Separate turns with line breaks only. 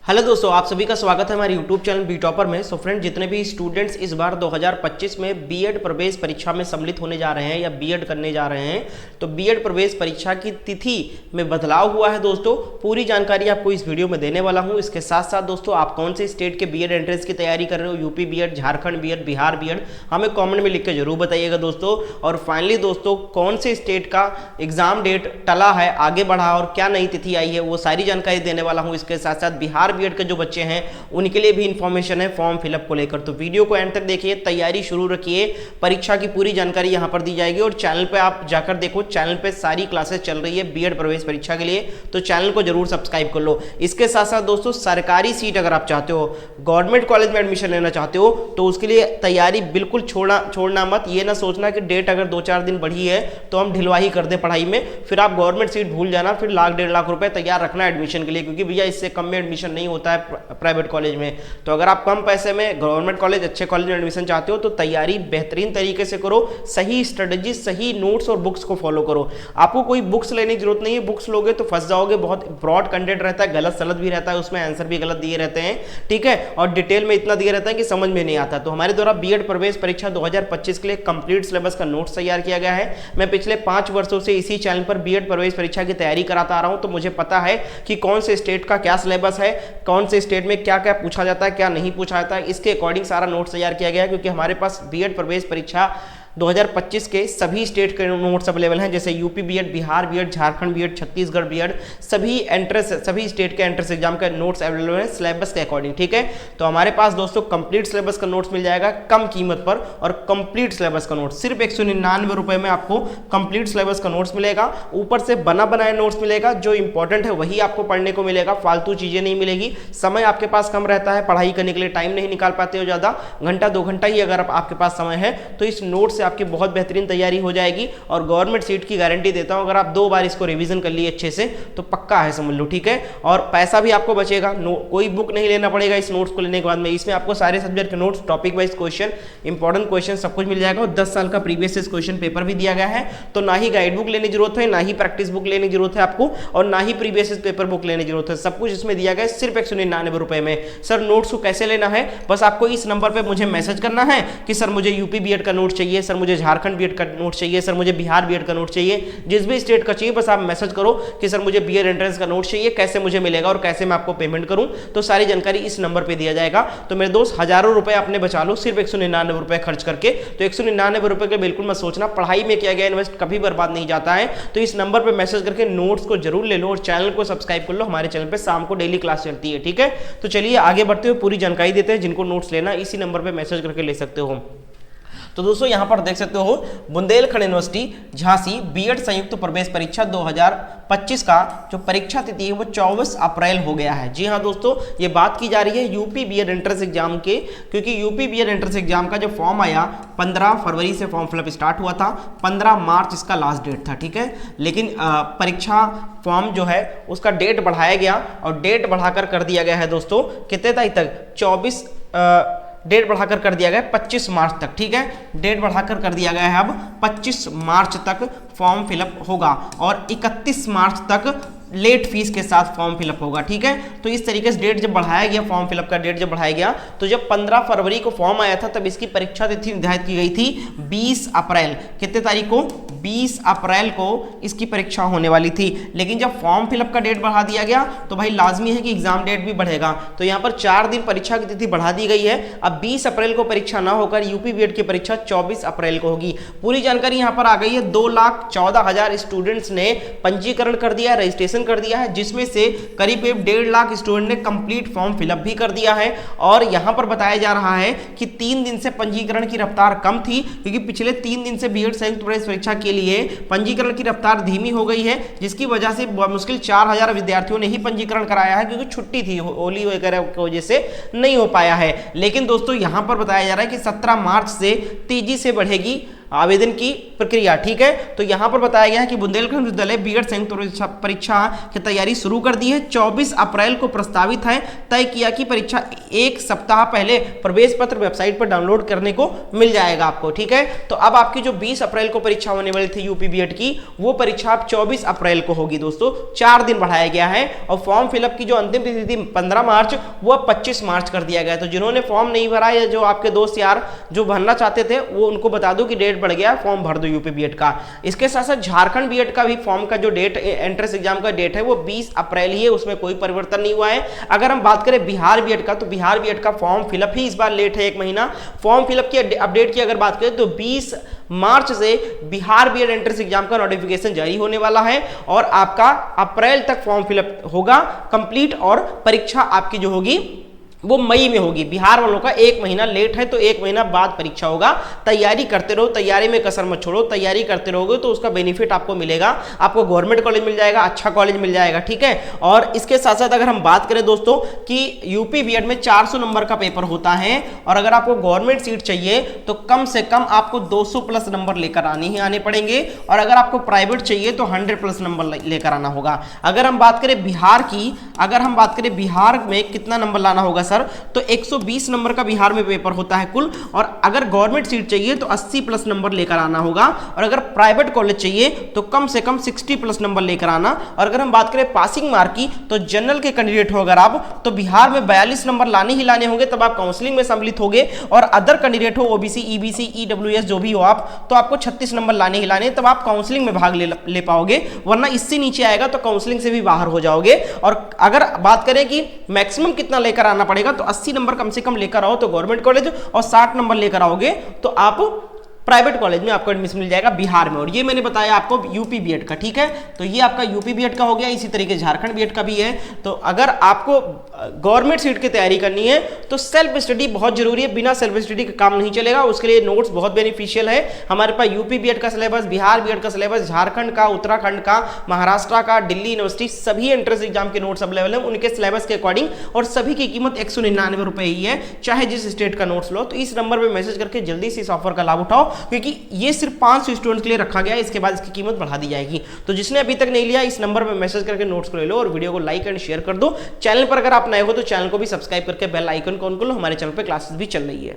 Hello दोस्तों, आप सभी का स्वागत है हमारे यूट्यूब चैनल बी टॉपर में। सो फ्रेंड, जितने भी स्टूडेंट्स इस बार 2025 में बीएड प्रवेश परीक्षा में सम्मिलित होने जा रहे हैं या बीएड करने जा रहे हैं, तो बीएड प्रवेश परीक्षा की तिथि में बदलाव हुआ है दोस्तों। पूरी जानकारी आपको इस वीडियो में देने वाला हूं। इसके साथ साथ दोस्तों, आप कौन से स्टेट के बीएड एंट्रेंस की तैयारी कर रहे हो, UP BEd, Jharkhand BEd, Bihar BEd, हमें कॉमेंट में लिख के जरूर बताइएगा दोस्तों। और फाइनली दोस्तों, कौन से स्टेट का एग्जाम डेट टला है, आगे बढ़ा और क्या नई तिथि आई है, वो सारी जानकारी देने वाला हूँ। इसके साथ साथ बिहार बीएड के जो बच्चे हैं उनके लिए भी इंफॉर्मेशन है फॉर्म फिलअप को लेकर। तो वीडियो को एंड तक देखिए, तैयारी शुरू रखिए। परीक्षा की पूरी जानकारी यहां पर दी जाएगी और चैनल पे आप जाकर देखो, चैनल पे सारी क्लासेस चल रही है बीएड प्रवेश परीक्षा के लिए, तो चैनल को जरूर सब्सक्राइब कर लो। इसके साथ साथ दोस्तों, सरकारी सीट अगर आप चाहते हो, गवर्नमेंट कॉलेज में एडमिशन लेना चाहते हो, तो उसके लिए तैयारी बिल्कुल छोड़ना मत। ये ना सोचना कि डेट अगर 2-4 दिन बढ़ी है तो हम ढिलवा ही कर दे पढ़ाई में, फिर आप गवर्नमेंट सीट भूल जाना, फिर लाख 1.5 लाख रुपए तैयार रखना एडमिशन के लिए, क्योंकि भैया इससे कम में एडमिशन नहीं होता है प्राइवेट कॉलेज में। तो अगर आप कम पैसे में गवर्नमेंट कॉलेज, अच्छे कॉलेज में एडमिशन चाहते हो, तो तैयारी बेहतरीन तरीके से करो, सही स्ट्रेटजी, सही नोट्स और बुक्स को फॉलो करो। आपको कोई बुक्स लेने की जरूरत नहीं है, बुक्स लोगे तो फंस जाओगे। बहुत ब्रॉड कंटेंट रहता है, गलत सलत भी रहता है, उसमें आंसर भी गलत दिए रहते हैं, ठीक है, और डिटेल में इतना दिया रहता है कि समझ में नहीं आता। तो हमारे द्वारा बीएड प्रवेश परीक्षा 2025 के लिए कंप्लीट सिलेबस का नोट्स तैयार किया गया है। मैं पिछले 5 वर्षों से इसी चैनल पर बीएड प्रवेश परीक्षा की तैयारी कराता आ रहा हूं, तो मुझे पता है कि कौन से स्टेट का क्या सिलेबस है, कौन से स्टेट में क्या क्या पूछा जाता है, क्या नहीं पूछा जाता है। इसके अकॉर्डिंग सारा नोट्स तैयार किया गया है, क्योंकि हमारे पास बीएड प्रवेश परीक्षा 2025 के सभी स्टेट के नोट्स अवेलेबल हैं, जैसे UP BEd, Bihar BEd, Jharkhand BEd, Chhattisgarh BEd, सभी स्टेट के एंट्रेंस एग्जाम का नोट्स अवेलेबल है सिलेबस के अकॉर्डिंग, ठीक है। तो हमारे पास दोस्तों कंप्लीट सिलेबस का नोट्स मिल जाएगा कम कीमत पर, और कंप्लीट सिलेबस का नोट्स सिर्फ 199 रुपए में आपको कंप्लीट सिलेबस का नोट्स मिलेगा। ऊपर से बना बनाया नोट्स मिलेगा, जो इंपॉर्टेंट है वही आपको पढ़ने को मिलेगा, फालतू चीजें नहीं मिलेगी। समय आपके पास कम रहता है, पढ़ाई करने के लिए टाइम नहीं निकाल पाते हो ज्यादा, घंटा 2 घंटा ही अगर आपके पास समय है, तो इस नोट से आपकी बहुत बेहतरीन तैयारी हो जाएगी। और गवर्नमेंट सीट की गारंटी देता हूं, अगर आप 2 बार इसको रिवीजन कर लिए अच्छे से तो पक्का है, समझ लो, ठीक है। और पैसा भी आपको बचेगा, कोई बुक नहीं लेना पड़ेगा इस नोट्स को लेने के बाद में। इसमें आपको सारे सब्जेक्ट के notes, topic wise question, important question सब कुछ मिल जाएगा, और 10 साल का प्रीवियस क्वेश्चन पेपर भी दिया गया है। तो ना ही गाइड बुक लेने की जरूरत है, ना ही प्रैक्टिस बुक लेने की जरूरत है आपको, और ना ही प्रीवियस पेपर बुक लेने की जरूरत है। सब कुछ इसमें दिया गया है सिर्फ 199 रुपए में। सर नोट्स को कैसे लेना है? बस आपको इस नंबर पर मुझे मैसेज करना है कि सर मुझे यूपी बीएड का नोट चाहिए, सर मुझे झारखंड बीएड का नोट चाहिए, सर मुझे बिहार बीएड का नोट चाहिए, जिस भी स्टेट का चाहिए बस आप मैसेज करो कि सर मुझे बीएड एंट्रेंस का नोट चाहिए, कैसे मुझे मिलेगा और कैसे मैं आपको पेमेंट करूं। तो सारी जानकारी इस नंबर पे दिया जाएगा। तो मेरे दोस्त, हजारों रुपए आपने बचा लो सिर्फ 199 रुपए खर्च करके। तो 199 रुपए के बिल्कुल मत सोचना, पढ़ाई में किया गया इन्वेस्ट कभी बर्बाद नहीं जाता है। तो इस नंबर पर मैसेज करके नोट्स को जरूर ले लो और चैनल को सब्सक्राइब कर लो। हमारे चैनल पर शाम को डेली क्लास चलती है, ठीक है। तो चलिए आगे बढ़ते हुए पूरी जानकारी देते हैं। जिनको नोट्स लेना इसी नंबर पर मैसेज करके ले सकते हो। तो दोस्तों यहां पर देख सकते हो, बुंदेलखंड यूनिवर्सिटी झांसी बीएड संयुक्त प्रवेश परीक्षा 2025 का जो परीक्षा तिथि है वो 24 अप्रैल हो गया है। जी हां दोस्तों, ये बात की जा रही है यूपी बीएड एंट्रेंस एग्जाम के, क्योंकि यूपी बीएड एंट्रेंस एग्जाम का जो फॉर्म आया 15 फरवरी से फॉर्म फिलअप स्टार्ट हुआ था, 15 मार्च इसका लास्ट डेट था, ठीक है। लेकिन परीक्षा फॉर्म जो है उसका डेट बढ़ाया गया, और डेट बढ़ाकर कर दिया गया है दोस्तों कितने तारीख तक, डेट बढ़ाकर कर दिया गया 25 मार्च तक, ठीक है। डेट बढ़ाकर कर दिया गया है अब 25 मार्च तक फॉर्म फिलअप होगा, और 31 मार्च तक लेट फीस के साथ फॉर्म फिलअप होगा, ठीक है। तो इस तरीके से डेट जब बढ़ाया गया, फॉर्म फिलअप का डेट जब बढ़ाया गया, तो जब 15 फरवरी को फॉर्म आया था तब इसकी परीक्षा तिथि निर्धारित की गई थी 20 अप्रैल। कितने तारीख को? 20 अप्रैल को इसकी परीक्षा होने वाली थी। लेकिन जब फॉर्म फिलअप का डेट बढ़ा दिया गया तो भाई लाजमी है कि एग्जाम डेट भी बढ़ेगा। तो यहाँ पर 4 दिन परीक्षा की तिथि बढ़ा दी गई है। अब 20 अप्रैल को परीक्षा ना होकर यूपी बीएड की परीक्षा 24 अप्रैल को होगी। पूरी जानकारी यहाँ पर आ गई है। 2,14,000 स्टूडेंट्स ने पंजीकरण कर दिया, रजिस्ट्रेशन कर दिया है, जिसमें से करीब 1.5 लाख स्टूडेंट ने कंप्लीट फॉर्म फिलअप भी कर दिया है। और यहां पर बताया जा रहा है कि 3 दिन से पंजीकरण की रफ्तार कम थी, क्योंकि पिछले 3 दिन से बीएड संयुक्त प्रवेश परीक्षा के लिए पंजीकरण की रफ्तार धीमी हो गई है, जिसकी वजह से मुश्किल 4000 विद्यार्थियों ने ही पंजीकरण कराया है, क्योंकि छुट्टी थी, होली वगैरह की वजह से नहीं हो पाया है। लेकिन दोस्तों यहां पर बताया जा रहा है कि 17 मार्च से तेजी से बढ़ेगी आवेदन की प्रक्रिया। ठीक है, तो यहां पर बताया गया है कि बुंदेलखंड विश्वविद्यालय बीएड संयुक्त परीक्षा की तैयारी शुरू कर दी है। 24 अप्रैल को प्रस्तावित है। तय किया कि परीक्षा एक सप्ताह पहले प्रवेश पत्र वेबसाइट पर डाउनलोड करने को मिल जाएगा आपको। ठीक है, तो अब आपकी जो 20 अप्रैल को परीक्षा होने वाली थी यूपी बीएड की, वो परीक्षा अब 24 अप्रैल को होगी दोस्तों। 4 दिन बढ़ाया गया है और फॉर्म फिलअप की जो अंतिम तिथि थी 15 मार्च, वो अब 25 मार्च कर दिया गया। तो जिन्होंने फॉर्म नहीं भरा या जो आपके दोस्त यार जो भरना चाहते थे, वो उनको बता दो कि डेट बढ़ गया, फॉर्म भर दो यूपी बीएड का। इसके साथ साथ झारखंड बीएड का भी फॉर्म का जो डेट एंट्रेंस एग्जाम का डेट है वो 20 अप्रैल ही है, उसमें कोई परिवर्तन नहीं हुआ है। अगर हम बात करें बिहार बीएड का, तो बिहार बीएड का फॉर्म फिलअप ही इस बार लेट है 1 महीना। फॉर्म फिलअप की अपडेट की अगर बात करें तो 20 मार्च से बिहार बीएड एंट्रेंस एग्जाम का नोटिफिकेशन जारी होने वाला है और आपका अप्रैल तक फॉर्म फिलअप होगा कंप्लीट और परीक्षा आपकी जो होगी वो मई में होगी। बिहार वालों का 1 महीना लेट है, तो 1 महीना बाद परीक्षा होगा। तैयारी करते रहो, तैयारी में कसर मत छोड़ो, तैयारी करते रहोगे तो उसका बेनिफिट आपको मिलेगा। आपको गवर्नमेंट कॉलेज मिल जाएगा, अच्छा कॉलेज मिल जाएगा। ठीक है, और इसके साथ साथ अगर हम बात करें दोस्तों कि यूपी बीएड में 400 नंबर का पेपर होता है और अगर आपको गवर्नमेंट सीट चाहिए तो कम से कम आपको 200 प्लस नंबर लेकर आने पड़ेंगे और अगर आपको प्राइवेट चाहिए तो 100 प्लस नंबर लेकर आना होगा। अगर हम बात करें बिहार की, अगर हम बात करें बिहार में कितना नंबर लाना होगा तो 120 नंबर का बिहार में पेपर होता है कुल, और अगर गवर्नमेंट सीट चाहिए तो 80 प्लस नंबर लेकर आना होगा और अगर प्राइवेट कॉलेज चाहिए तो कम से कम 60 प्लस नंबर लेकर आना। और अगर हम बात करें पासिंग मार्क की, तो जनरल के कैंडिडेट हो अगर आप, तो बिहार में 42 नंबर लाने ही लाने होंगे, तब आप काउंसलिंग में सम्मिलित होंगे। और अदर कैंडिडेट हो ओबीसी, ईबीसी, ईडब्ल्यूएस जो भी हो आप, तो आपको 36 नंबर लाने ही लाने, तब आप काउंसलिंग में भाग ले पाओगे, वरना इससे नीचे आएगा तो काउंसलिंग से भी बाहर हो जाओगे। और अगर बात करें कि मैक्सिमम कितना लेकर आना पड़ेगा, तो 80 नंबर कम से कम लेकर आओ तो गवर्नमेंट कॉलेज, और 60 नंबर लेकर आओगे तो आप प्राइवेट कॉलेज में आपको एडमिशन मिल जाएगा बिहार में। और ये मैंने बताया आपको यूपी बीएड का। ठीक है, तो ये आपका यूपी बीएड का हो गया। इसी तरीके झारखंड बीएड का भी है। तो अगर आपको गवर्नमेंट सीट की तैयारी करनी है तो सेल्फ स्टडी बहुत जरूरी है, बिना सेल्फ स्टडी का काम नहीं चलेगा। उसके लिए नोट्स बहुत बेनिफिशियल है। हमारे पास यूपी बीएड का सिलेबस, बिहार बीएड का सिलेबस, झारखंड का, उत्तराखंड का, महाराष्ट्र का, दिल्ली यूनिवर्सिटी, सभी एंट्रेंस एग्जाम के नोट्स अवेलेबल है उनके सिलेबस के अकॉर्डिंग, और सभी की कीमत 199 रुपए ही है, चाहे जिस स्टेट का नोट्स लो। तो इस नंबर पर मैसेज करके जल्दी से इस ऑफर का लाभ उठाओ, क्योंकि ये सिर्फ 500 स्टूडेंट्स के लिए रखा गया है, इसके बाद इसकी कीमत बढ़ा दी जाएगी। तो जिसने अभी तक नहीं लिया, इस नंबर पर मैसेज करके नोट्स को ले लो और वीडियो को लाइक एंड शेयर कर दो। चैनल पर अगर आप नए हो तो चैनल को भी सब्सक्राइब करके बेल आइकन को ऑन कर लो, हमारे चैनल पे क्लासेस भी चल रही है।